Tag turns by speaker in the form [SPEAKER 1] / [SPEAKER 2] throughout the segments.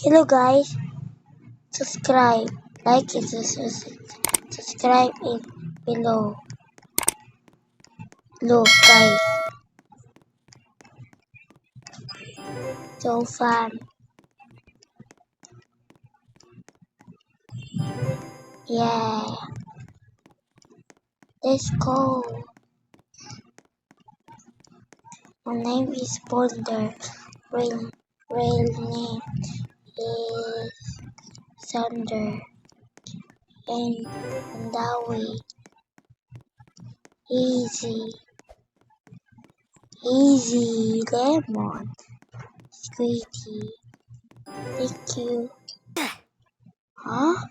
[SPEAKER 1] Hello guys, subscribe, like and subscribe in below. Look guys, so fun. Yeah, let's go. My name is Bonder. Real name is Sander. And Mandawi. Easy lemon. Sweetie. Thank you. Huh?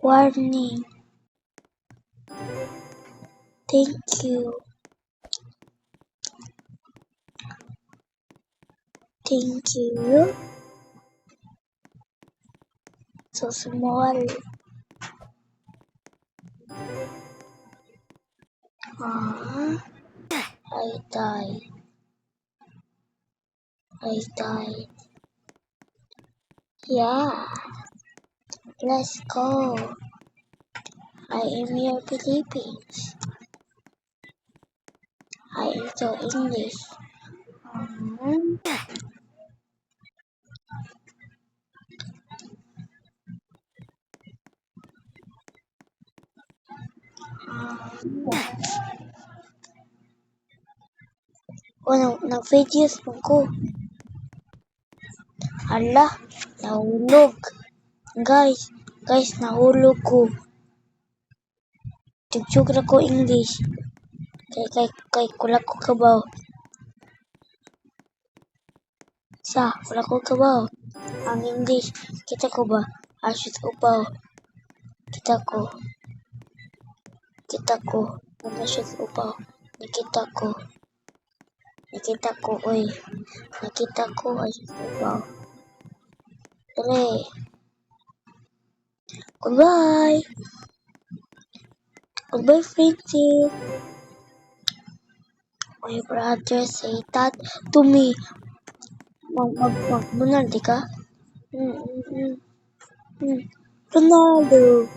[SPEAKER 1] Warning. Thank you. Thank you. So small. I died. Yeah, let's go. I am your Philippines. I am so English. Um, nag-videos mo ko. Hala, nahulog. Guys, nahulog ko. Tigsug na ko English. Kay kulak ko kabaw. Kulak ko kabaw. Ang English, kita ko ba? Asyos upaw. Kita ko. Ang asyos upaw. Nakita ko, oy. Nakita ko, asyos upaw. Dali. Goodbye. Goodbye, friendship. My brother say that to me. Ronaldo ka? Ronaldo.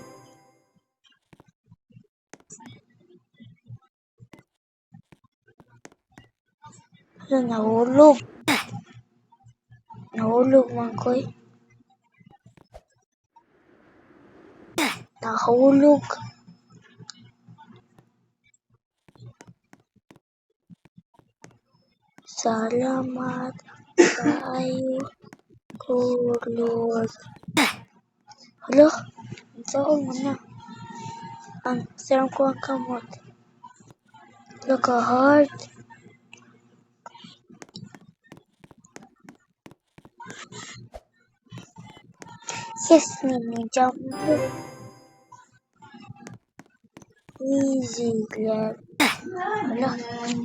[SPEAKER 1] Nahulog. Nahulog man ko eh. Nahulog. Salamat kayo ko, Lord. Hala, saan mo na? Sarang ko ang kamot. Look a heart. Yes, mini jump. Easy, lad.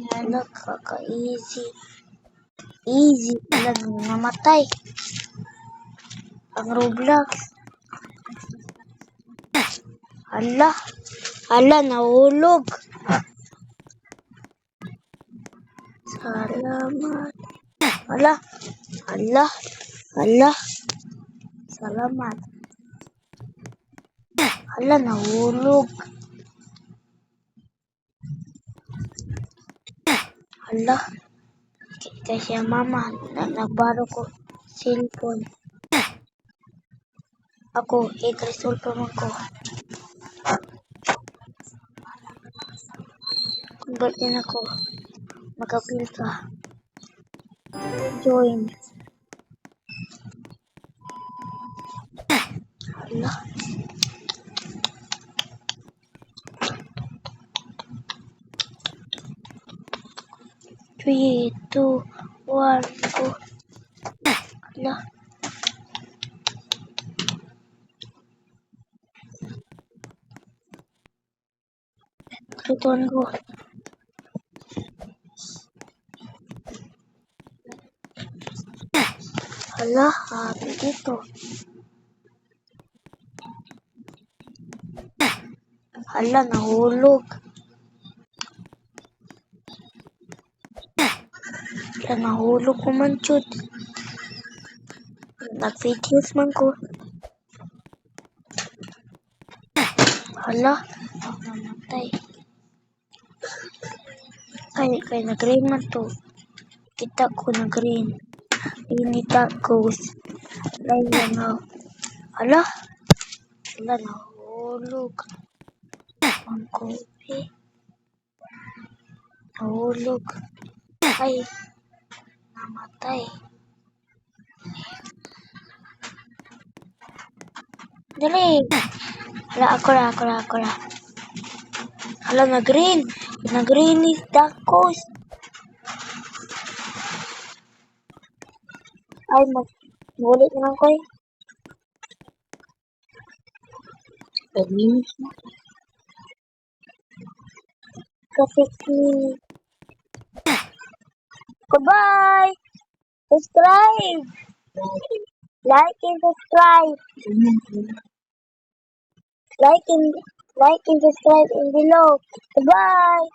[SPEAKER 1] Hala, kaka-easy. Easy lang namatay. Ang Roblox. Hala, nahulog. Salamat. Hala. Salamat. Hala, nahulog. Hala. Kasi mama, nagbaro ko cellphone. Ako, 8 years old pa man ko. Convert din ako. Mag-appeal ka. Join. Hala. Three, 2, 1, go. Hala. Tutuan ko. Hala, happy dito. Hala, nahulog. Hala, nahulog ko man, chud. Nag-fake news man ko. Hala, namatay. Kay nag-green man to. Kita ko nag-green. Hindi tacos. Hala, hala, hala, nahulog. Ang kopi. Nahulog. Ay, namatay. Dali. Hala, ako na. Hala, nag-green. Nag-green ni tacos. Ay, mag-ulit naman ko eh. 5 minutes na. Ka-6 minutes. Goodbye! Subscribe! Like and subscribe. Like and subscribe in below. Goodbye!